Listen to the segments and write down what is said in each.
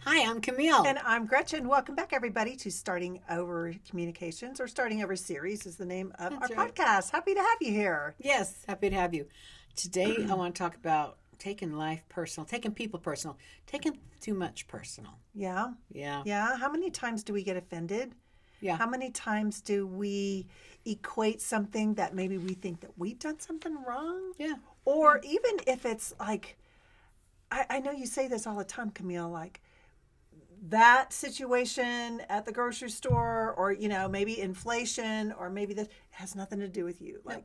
Hi, I'm Camille. And I'm Gretchen. Welcome back, everybody, to Starting Over Communications, or Starting Over Series is the name of That's our right. podcast. Happy to have you here. Yes, happy to have you. Today, I want to talk about taking life personal, taking people personal, taking too much personal. Yeah. Yeah. Yeah. How many times do we get offended? Yeah. How many times do we equate something that maybe we think that we've done something wrong? Yeah. Or even if it's like, I know you say this all the time, Camille, like, that situation at the grocery store, or maybe inflation, or maybe this has nothing to do with you. Like,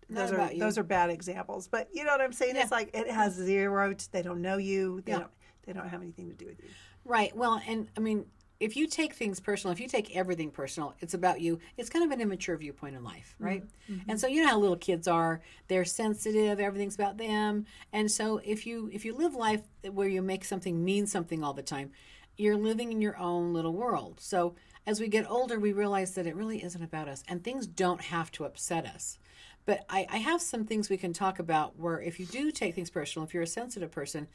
Not about you. those are bad examples, but you know what I'm saying. Yeah. It's like it has zero. They don't know you. Yeah. They don't have anything to do with you. Right. Well, and I mean, if you take things personal, if you take everything personal, it's about you. It's kind of an immature viewpoint in life, right? Mm-hmm. And so you know how little kids are. They're sensitive. Everything's about them. And so if you live life where you make something mean something all the time, you're living in your own little world. So as we get older, we realize that it really isn't about us, and things don't have to upset us. But I have some things we can talk about where if you do take things personal, if you're a sensitive person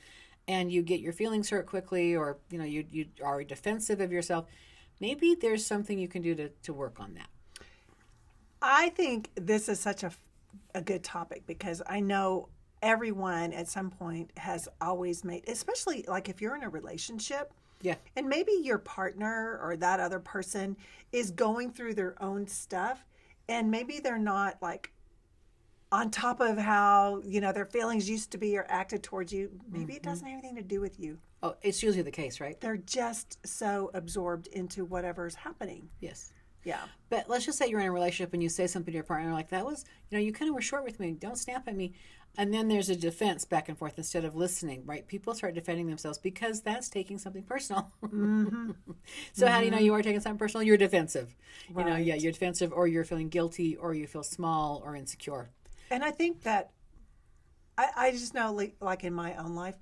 and you get your feelings hurt quickly, or you are defensive of yourself, maybe there's something you can do to work on that. I think this is such a good topic, because I know everyone at some point has always made, especially like if you're in a relationship. Yeah. And maybe your partner or that other person is going through their own stuff, and maybe they're not like on top of how, their feelings used to be or acted towards you. Maybe it doesn't have anything to do with you. Oh, it's usually the case, right? They're just so absorbed into whatever's happening. Yes. Yeah. But let's just say you're in a relationship and you say something to your partner like, that was, you kind of were short with me. Don't snap at me. And then there's a defense back and forth instead of listening, right? People start defending themselves because that's taking something personal. Mm-hmm. So how do you know you are taking something personal? You're defensive. Right. You're defensive, or you're feeling guilty, or you feel small or insecure. And I think that I just know, like in my own life,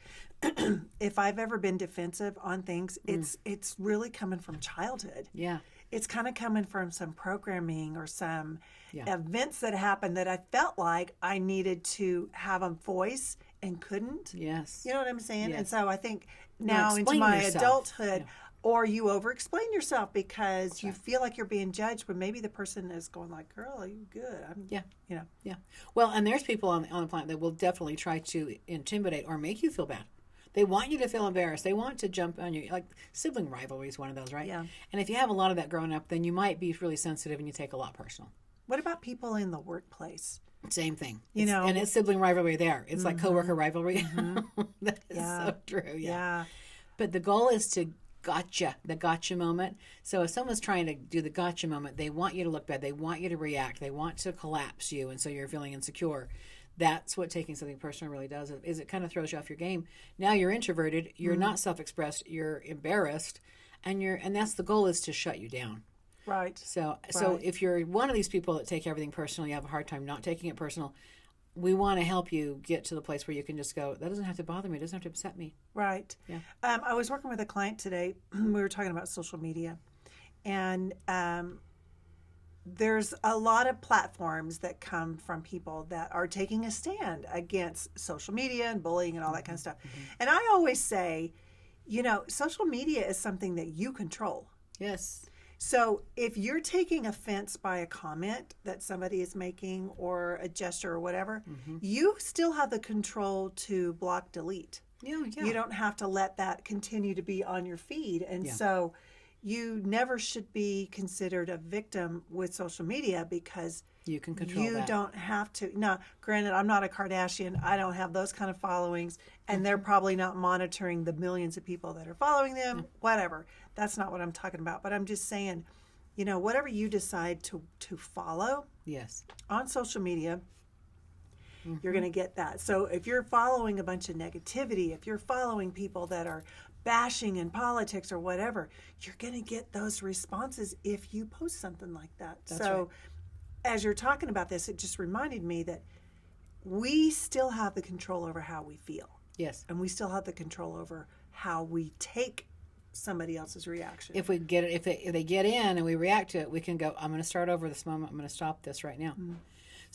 if I've ever been defensive on things, it's really coming from childhood. Yeah. It's kind of coming from some programming or some Yeah. events that happened that I felt like I needed to have a voice and couldn't. Yes. You know what I'm saying? Yes. And so I think now into explain my yourself. adulthood, Yeah. or you over-explain yourself because you feel like you're being judged, when maybe the person is going like, "Girl, are you good?" Yeah. You know. Yeah. Well, and there's people on the planet that will definitely try to intimidate or make you feel bad. They want you to feel embarrassed. They want to jump on you. Like sibling rivalry is one of those, right? Yeah. And if you have a lot of that growing up, then you might be really sensitive and you take a lot personal. What about people in the workplace? Same thing. And it's sibling rivalry there. It's like coworker rivalry. That is Yeah. so true. Yeah. Yeah. But the goal is to the gotcha moment. So if someone's trying to do the gotcha moment, they want you to look bad. They want you to react. They want to collapse you. And so you're feeling insecure. That's what taking something personal really does, is it kind of throws you off your game. Now you're introverted. You're not self-expressed. You're embarrassed. And that's the goal, is to shut you down. Right. So Right. if you're one of these people that take everything personal, you have a hard time not taking it personal, we want to help you get to the place where you can just go, that doesn't have to bother me. It doesn't have to upset me. Right. Yeah. I was working with a client today. We were talking about social media, and there's a lot of platforms that come from people that are taking a stand against social media and bullying and all that kind of stuff. And I always say, social media is something that you control. Yes. So if you're taking offense by a comment that somebody is making, or a gesture or whatever, you still have the control to block, delete. Yeah. You don't have to let that continue to be on your feed. And Yeah. so you never should be considered a victim with social media, because You can control you that. don't have to. Now, granted, I'm not a Kardashian. I don't have those kind of followings, and they're probably not monitoring the millions of people that are following them, whatever. That's not what I'm talking about. But I'm just saying, whatever you decide to follow Yes. on social media, you're going to get that. So if you're following a bunch of negativity, if you're following people that are bashing in politics or whatever, you're going to get those responses if you post something like that. That's so right. as you're talking about this, it just reminded me that we still have the control over how we feel, Yes. and we still have the control over how we take somebody else's reaction. If we get it, if they get in and we react to it, we can go, I'm going to start over this moment. I'm going to stop this right now.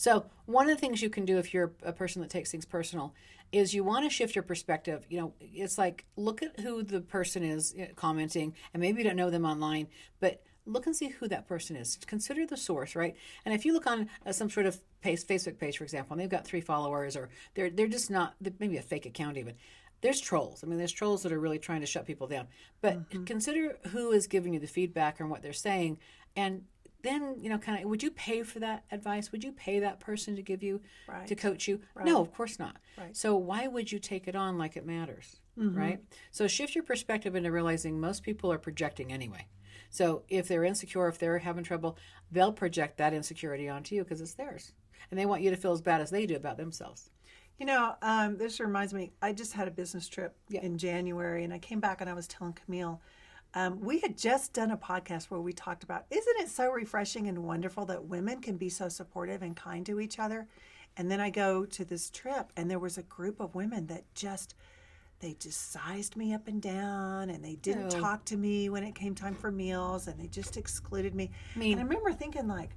So one of the things you can do if you're a person that takes things personal is you want to shift your perspective. It's like look at who the person is commenting, and maybe you don't know them online, but look and see who that person is. Consider the source, right? And if you look on some sort of Facebook page, for example, and they've got 3 followers, or they're just not, maybe a fake account even. There's trolls. I mean, there's trolls that are really trying to shut people down. But consider who is giving you the feedback and what they're saying, and then kind of, would you pay for that advice? Would you pay that person to give you to coach you? Right. No, of course not. Right. So why would you take it on like it matters, right? So shift your perspective into realizing most people are projecting anyway. So if they're insecure, if they're having trouble, they'll project that insecurity onto you because it's theirs, and they want you to feel as bad as they do about themselves. This reminds me, I just had a business trip in January, and I came back and I was telling Camille, we had just done a podcast where we talked about, isn't it so refreshing and wonderful that women can be so supportive and kind to each other? And then I go to this trip, and there was a group of women that they just sized me up and down, and they didn't talk to me when it came time for meals, and they just excluded me. And I remember thinking, like,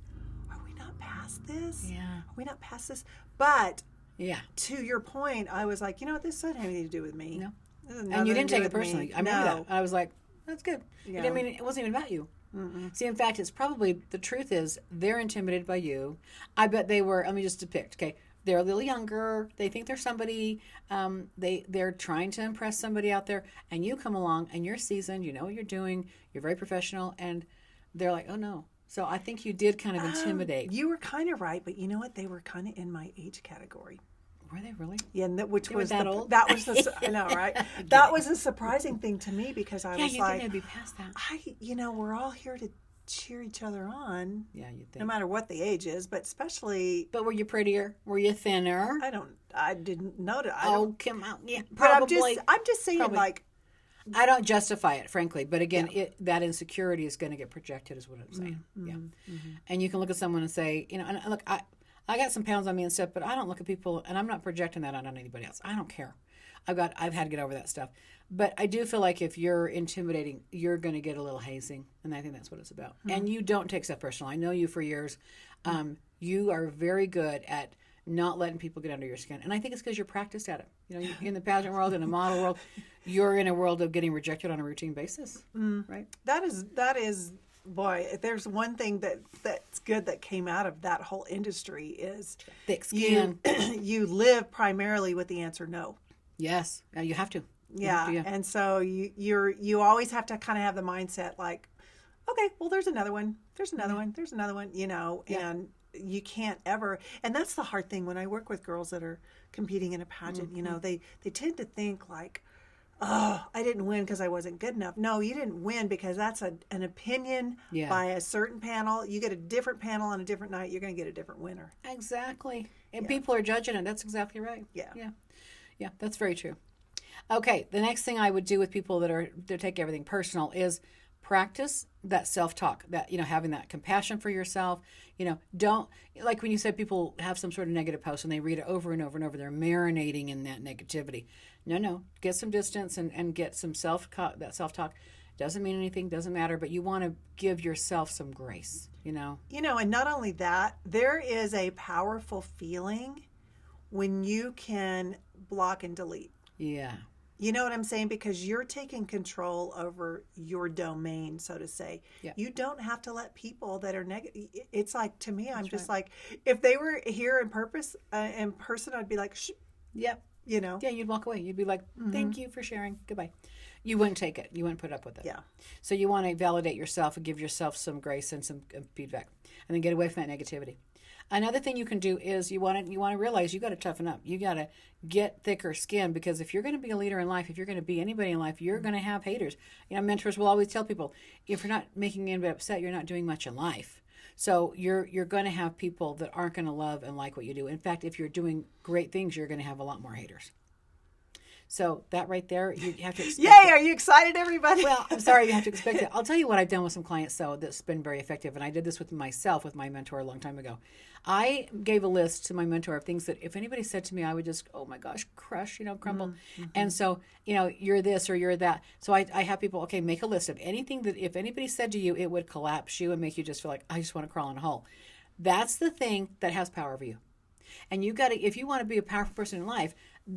are we not past this? Yeah. Are we not past this? But Yeah. to your point, I was like, this doesn't have anything to do with me. No. This has And nothing you to didn't do take it with me. personally. I remember No. that. I was like, that's good. Yeah. I mean, it wasn't even about you. See, in fact, it's probably, the truth is, they're intimidated by you. I bet they were, let me just depict, okay? They're a little younger. They think they're somebody. They're trying to impress somebody out there. And you come along, and you're seasoned. You know what you're doing. You're very professional. And they're like, oh, no. So I think you did kind of intimidate. You were kind of right, but you know what? They were kind of in my age category. Were they really? Yeah, and which was that old? That was the I know, right? That was a surprising thing to me because I was you like, think they'd be past that. we're all here to cheer each other on, Yeah, you think. no matter what the age is, but especially But were you prettier? Were you thinner? I didn't notice. Come on. Yeah, But probably. I'm just saying, probably. like, I don't justify it, frankly. But again, that insecurity is going to get projected, is what I'm saying. Yeah. And you can look at someone and say, and look, I got some pounds on me and stuff, but I don't look at people, and I'm not projecting that on anybody else. I don't care. I've had to get over that stuff. But I do feel like if you're intimidating, you're going to get a little hazing, and I think that's what it's about. And you don't take stuff personal. I know you for years. You are very good at not letting people get under your skin, and I think it's because you're practiced at it. In the pageant world, in the model world, you're in a world of getting rejected on a routine basis, right? that is boy, if there's one thing that's good that came out of that whole industry is Thick skin. you live primarily with the answer no. Yes, you have to. Yeah. And so you always have to kind of have the mindset like, okay, well, there's another one. There's another one. There's another one, and you can't ever. And that's the hard thing when I work with girls that are competing in a pageant, they tend to think like, oh, I didn't win because I wasn't good enough. No, you didn't win because that's an opinion by a certain panel. You get a different panel on a different night, you're going to get a different winner. Exactly. And people are judging it. That's exactly right. Yeah. Yeah, that's very true. Okay, the next thing I would do with people that take everything personal is practice that self-talk, that having that compassion for yourself. Don't, like when you said people have some sort of negative post and they read it over and over and over, they're marinating in that negativity. No, get some distance and get some that self-talk. Doesn't mean anything, doesn't matter, but you want to give yourself some grace, and not only that, there is a powerful feeling when you can block and delete. Yeah. You know what I'm saying? Because you're taking control over your domain, so to say. Yeah. You don't have to let people that are negative. It's like, to me, I'm just like, if they were here in person, I'd be like, shh. Yep. Yeah, you'd walk away. You'd be like, thank you for sharing. Goodbye. You wouldn't take it. You wouldn't put up with it. Yeah. So you want to validate yourself and give yourself some grace and some feedback, and then get away from that negativity. Another thing you can do is you want to realize you got to toughen up. You got to get thicker skin, because if you're going to be a leader in life, if you're going to be anybody in life, you're going to have haters. Mentors will always tell people, if you're not making anybody upset, you're not doing much in life. So you're going to have people that aren't going to love and like what you do. In fact, if you're doing great things, you're going to have a lot more haters. So that right there, you have to expect. Yay! Are you excited, everybody? Well, I'm sorry you have to expect it. I'll tell you what I've done with some clients, though, that's been very effective. And I did this with myself, with my mentor a long time ago. I gave a list to my mentor of things that if anybody said to me, I would just, oh my gosh, crush, crumble. Mm-hmm. And so, you're this or you're that. So I have people, okay, make a list of anything that if anybody said to you, it would collapse you and make you just feel like, I just want to crawl in a hole. That's the thing that has power over you. And you got to, if you want to be a powerful person in life,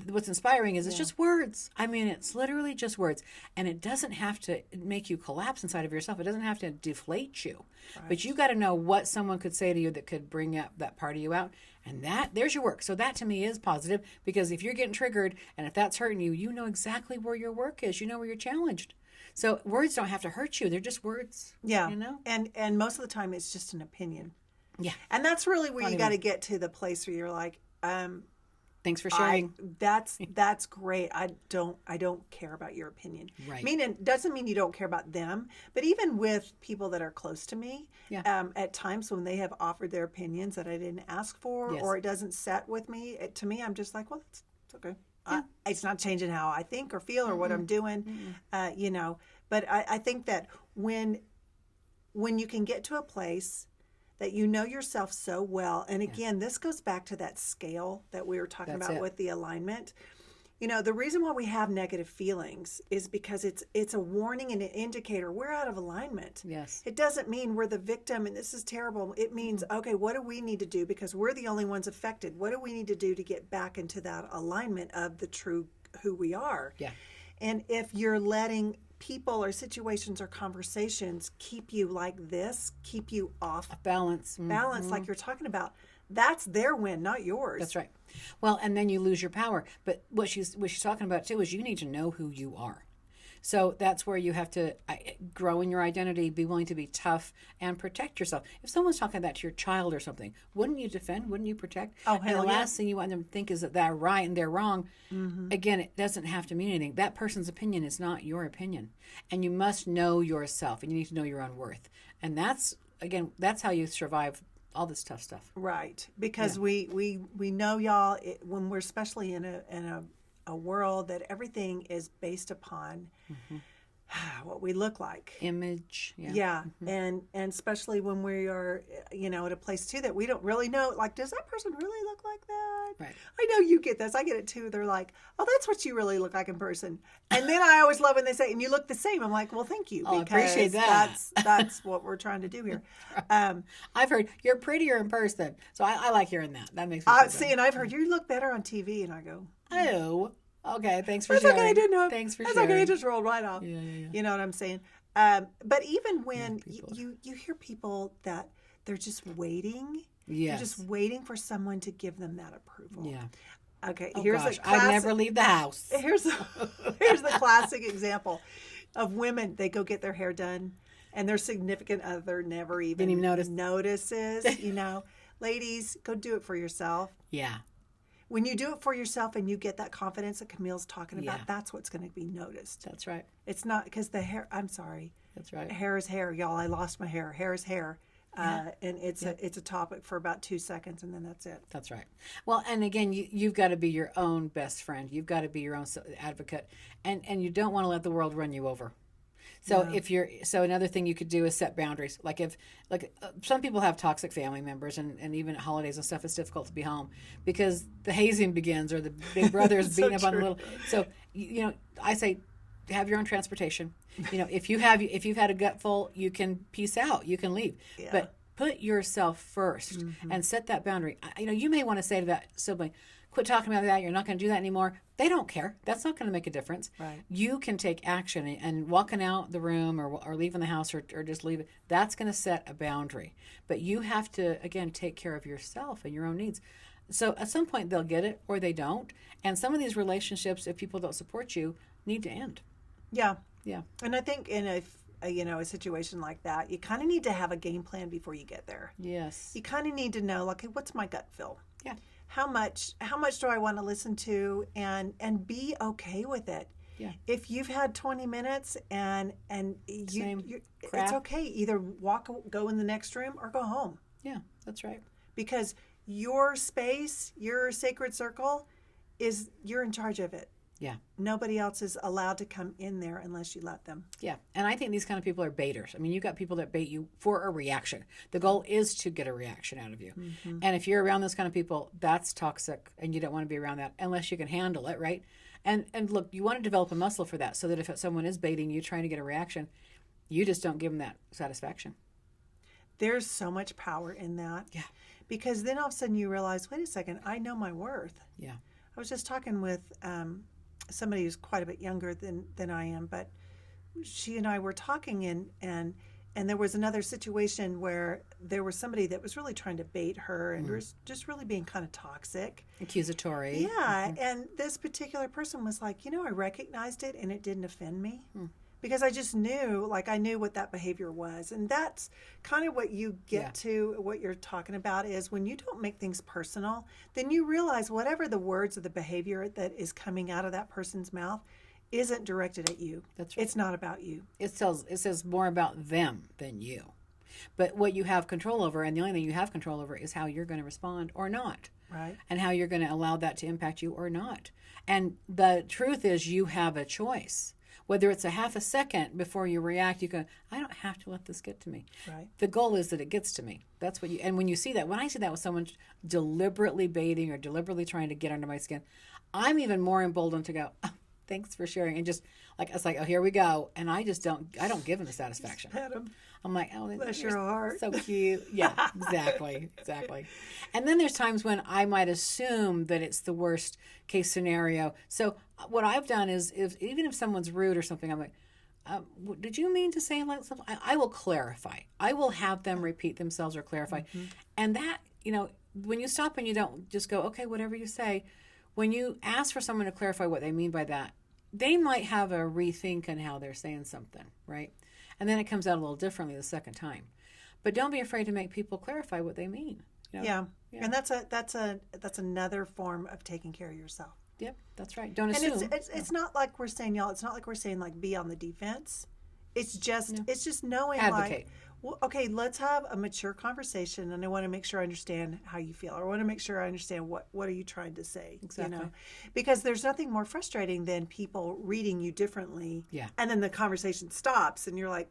what's inspiring is it's just words. I mean, it's literally just words. And it doesn't have to make you collapse inside of yourself. It doesn't have to deflate you. Right. But you got to know what someone could say to you that could bring up that part of you out. And there's your work. So that to me is positive, because if you're getting triggered and if that's hurting you, you know exactly where your work is. You know where you're challenged. So words don't have to hurt you. They're just words. Yeah. You know? And most of the time it's just an opinion. Yeah. And that's really where you got to get to the place where you're like, thanks for sharing. That's great. I don't care about your opinion. Right. Meaning, doesn't mean you don't care about them, but even with people that are close to me, at times when they have offered their opinions that I didn't ask for, or it doesn't set with me, to me, I'm just like, well, it's okay. Yeah. It's not changing how I think or feel or what I'm doing, you know. But I think that when you can get to a place that you know yourself so well, and again, this goes back to that scale that we were talking about with the alignment. You know, the reason why we have negative feelings is because it's a warning and an indicator we're out of alignment. Yes. It doesn't mean we're the victim and this is terrible. It means, okay, what do we need to do? Because we're the only ones affected. What do we need to do to get back into that alignment of the true who we are? Yeah. And if you're letting people or situations or conversations keep you like this, keep you off balance, like you're talking about, that's their win, not yours. That's right. Well, and then you lose your power. But what she's talking about too is you need to know who you are. So that's where you have to grow in your identity, be willing to be tough, and protect yourself. If someone's talking that to your child or something, wouldn't you defend? Wouldn't you protect? Oh, and the last thing you want them to think is that they're right and they're wrong. Again, it doesn't have to mean anything. That person's opinion is not your opinion. And you must know yourself, and you need to know your own worth. And that's how you survive all this tough stuff. Right. Because we know, y'all, when we're especially in a world that everything is based upon what we look like, image, and especially when we are, you know, at a place too that we don't really know, like, does that person really look like that? Right. I know you get this, I get it too. They're like, oh, that's what you really look like in person. And then I always love when they say, and you look the same. I'm like, well, thank you, I because appreciate that. that's what we're trying to do here. I've heard you're prettier in person, so I like hearing that. That makes me feel see, and I've heard you look better on TV, and I go, oh, okay, thanks for that's sharing. okay, I didn't know. Thanks for that's sharing. okay, it just rolled right off. Yeah. You know what I'm saying? But even when you hear people that they're just waiting, yes, they're just waiting for someone to give them that approval. Yeah. Okay. Oh, here's gosh, a classic, I never leave the house. Here's the classic example of women. They go get their hair done, and their significant other never even notices. You know, ladies, go do it for yourself. Yeah. When you do it for yourself and you get that confidence that Camille's talking about, that's what's going to be noticed. That's right. It's not because the hair. I'm sorry. That's right. Hair is hair, y'all. I lost my hair. Hair is hair. And it's a topic for about 2 seconds, and then that's it. That's right. Well, and again, you've got to be your own best friend. You've got to be your own advocate, and you don't want to let the world run you over. So another thing you could do is set boundaries. Like some people have toxic family members, and even at holidays and stuff, it's difficult to be home because the hazing begins or the big brother is beating up on the little. So I say, have your own transportation. If you've had a gutful, you can peace out. You can leave, but put yourself first and set that boundary. You may want to say to that sibling, quit talking about that. You're not going to do that anymore. They don't care. That's not going to make a difference. Right. You can take action, and walking out the room or leaving the house or just leave it. That's going to set a boundary. But you have to, again, take care of yourself and your own needs. So at some point they'll get it or they don't. And some of these relationships, if people don't support you, need to end. Yeah. Yeah. And I think in a situation like that, you kind of need to have a game plan before you get there. Yes. You kind of need to know, like, hey, what's my gut feel? Yeah. How much do I want to listen to and be okay with it? Yeah. If you've had 20 minutes and you crap. it's okay. Either go in the next room or go home. Yeah, that's right. Because your space, your sacred circle, you're in charge of it. Yeah. Nobody else is allowed to come in there unless you let them. Yeah. And I think these kind of people are baiters. I mean, you got people that bait you for a reaction. The goal is to get a reaction out of you. Mm-hmm. And if you're around those kind of people, that's toxic and you don't want to be around that unless you can handle it, right? And look, you want to develop a muscle for that so that if someone is baiting you, trying to get a reaction, you just don't give them that satisfaction. There's so much power in that. Yeah. Because then all of a sudden you realize, wait a second, I know my worth. Yeah. I was just talking with somebody who's quite a bit younger than I am, but she and I were talking, and there was another situation where there was somebody that was really trying to bait her and was just really being kind of toxic. Accusatory. Yeah, and this particular person was like, I recognized it and it didn't offend me. Because I just knew, I knew what that behavior was. And that's kind of what you get to, what you're talking about is when you don't make things personal, then you realize whatever the words or the behavior that is coming out of that person's mouth isn't directed at you. That's right. It's not about you. It says more about them than you. But what you have control over, and the only thing you have control over, is how you're going to respond or not. Right. And how you're going to allow that to impact you or not. And the truth is you have a choice. Whether it's a half a second before you react, you go, I don't have to let this get to me. Right. The goal is that it gets to me. That's what and when you see that, when I see that with someone deliberately baiting or deliberately trying to get under my skin, I'm even more emboldened to go, oh, thanks for sharing. And just it's like, oh, here we go. And I don't give them the satisfaction. Pet 'em. I'm like, oh, Bless your heart. So cute. Yeah, exactly. And then there's times when I might assume that it's the worst case scenario. So what I've done is, even if someone's rude or something, I'm like, did you mean to say like something? I will clarify. I will have them repeat themselves or clarify. And that, when you stop and you don't just go, okay, whatever you say, when you ask for someone to clarify what they mean by that, they might have a rethink on how they're saying something, right? And then it comes out a little differently the second time. But don't be afraid to make people clarify what they mean. Yeah. And that's another form of taking care of yourself. Yep, that's right. Don't assume. And it's not like we're saying, y'all, it's not like we're saying be on the defense. It's just knowing Advocate. Well, okay, let's have a mature conversation, and I want to make sure I understand how you feel. Or I want to make sure I understand what are you trying to say. Exactly. Because there's nothing more frustrating than people reading you differently. Yeah. And then the conversation stops, and you're like,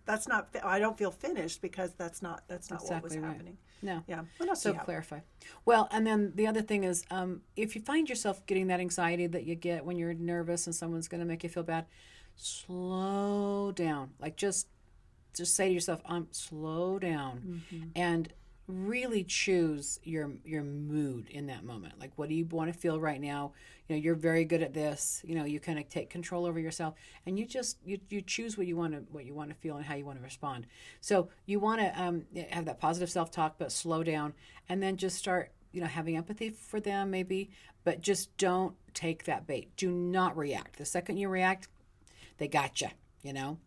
that's not. I don't feel finished because that's not what was happening. No. Yeah. What else So do you have? clarify. Well, and then the other thing is, if you find yourself getting that anxiety that you get when you're nervous and someone's going to make you feel bad, slow down. Just say to yourself, slow down, and really choose your mood in that moment. What do you want to feel right now? You're very good at this. You kind of take control over yourself, and you choose what you want to feel and how you want to respond. So you want to have that positive self-talk, but slow down, and then just start having empathy for them maybe, but just don't take that bait. Do not react. The second you react, they got you.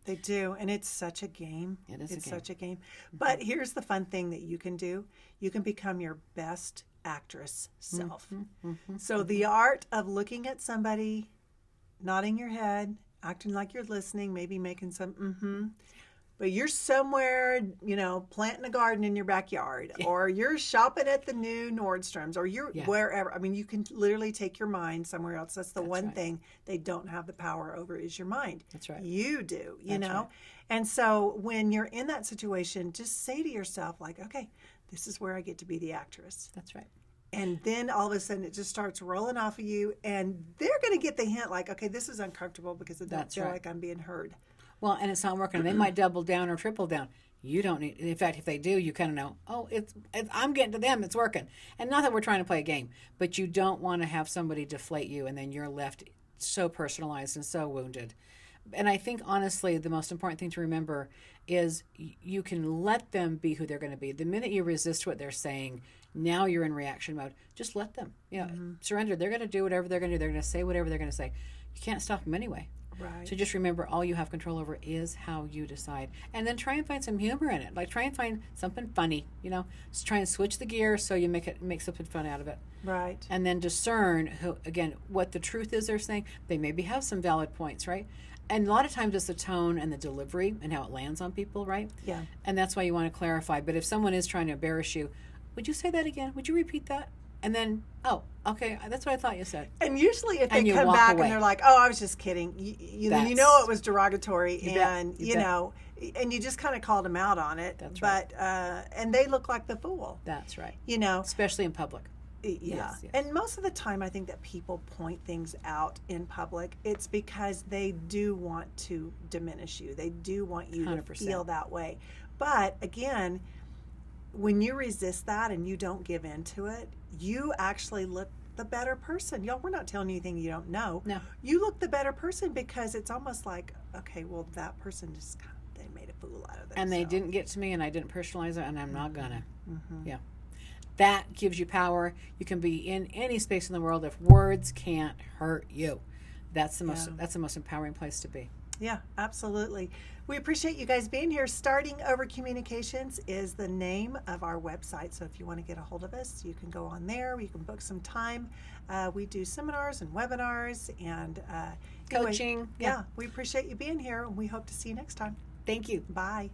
They do, and it's such a game. It's such a game. But here's the fun thing that you can do. You can become your best actress self. So the art of looking at somebody, nodding your head, acting like you're listening, maybe making some but you're somewhere, planting a garden in your backyard, or you're shopping at the new Nordstrom's, or you're wherever. I mean, you can literally take your mind somewhere else. That's the one thing they don't have the power over is your mind. That's right. You do, you That's know? right. And so when you're in that situation, just say to yourself, okay, this is where I get to be the actress. That's right. And then all of a sudden it just starts rolling off of you, and they're going to get the hint okay, this is uncomfortable because I don't feel like I'm being heard. Well, and it's not working. They might double down or triple down. You don't need. In fact, if they do, you kind of know. Oh, it's I'm getting to them. It's working. And not that we're trying to play a game, but you don't want to have somebody deflate you, and then you're left so personalized and so wounded. And I think honestly, the most important thing to remember is you can let them be who they're going to be. The minute you resist what they're saying, now you're in reaction mode. Just let them. Surrender. They're going to do whatever they're going to do. They're going to say whatever they're going to say. You can't stop them anyway. Right. So just remember, all you have control over is how you decide. And then try and find some humor in it. Try and find something funny, Just try and switch the gear so you make something fun out of it. Right. And then discern, what the truth is they're saying. They maybe have some valid points, right? And a lot of times it's the tone and the delivery and how it lands on people, right? Yeah. And that's why you want to clarify. But if someone is trying to embarrass you, would you say that again? Would you repeat that? And then, oh, okay, that's what I thought you said. And usually if they And you come walk back away. and they're like, oh, I was just kidding, you know it was derogatory, You bet. and, You bet. and you just kind of called them out on it. That's but, and they look like the fool, That's right. you know. Especially in public. Yeah. Yes, yes. And most of the time, I think that people point things out in public. It's because they do want to diminish you. They do want you to 100%. feel that way. But again, when you resist that and you don't give in to it, you actually look the better person. Y'all, we're not telling you anything you don't know. No. You look the better person because it's almost like, okay, well, that person just kind of, they made a fool out of themselves. And they didn't get to me, and I didn't personalize it, and I'm not gonna. Yeah. That gives you power. You can be in any space in the world if words can't hurt you. That's the most. Yeah. That's the most empowering place to be. Yeah, absolutely. We appreciate you guys being here. Starting Over Communications is the name of our website. So if you want to get a hold of us, you can go on there. You can book some time. We do seminars and webinars and anyway, Coaching. yeah, we appreciate you being here, and we hope to see you next time. Thank you. Bye.